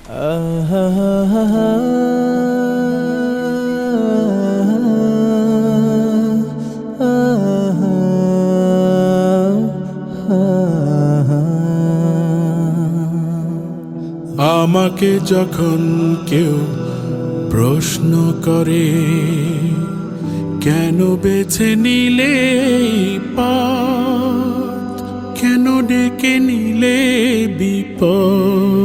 আমাকে যখন কেউ প্রশ্ন করে, কেন বেছে নিলে পথ, কেন ডেকে নিলে বিপদ,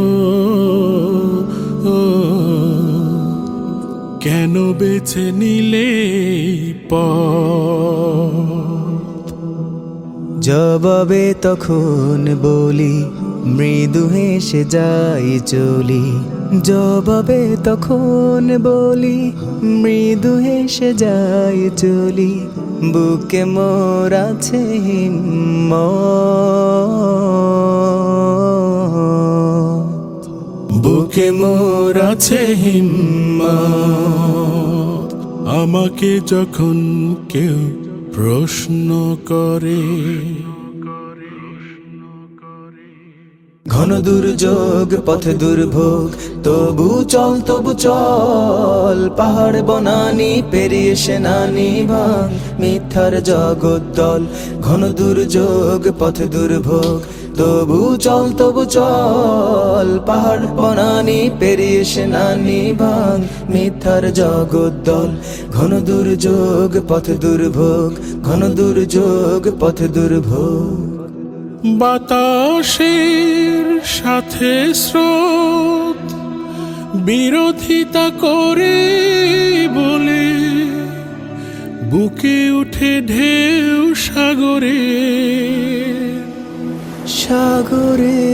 কেন বেছে নিলে পথ, জবাবে তখন বলি মৃদু হেসে যাই চলি। জবাবে তখন বলি মৃদু হেসে যাই চলি। বুকে মোর আছে হিম্মত, বুকে মোর আছে হিম্মত। আমাকে যখন কেউ প্রশ্ন করে, ঘন দুর্যোগ পথে দুর্ভোগ, তবু চল তবু চল। পাহাড় বনানি পেরিয়ে সেনানি ভাঙ মিথ্যার জগদ্দল। ঘন দুর্যোগ পথে দুর্ভোগ, তবু চল তবু চল। পাহাড় বনানি পেরিয়ে সেনানি ভাঙ মিথ্যার জগদ্দল। ঘন দুর্যোগ পথে দুর্ভোগ, ঘন দুর্যোগ পথে দুর্ভোগ। বাতাসের সাথে স্রোত বিরোধিতা করে বলে, বুকে উঠে ঢেউ সাগরে, সাগরে।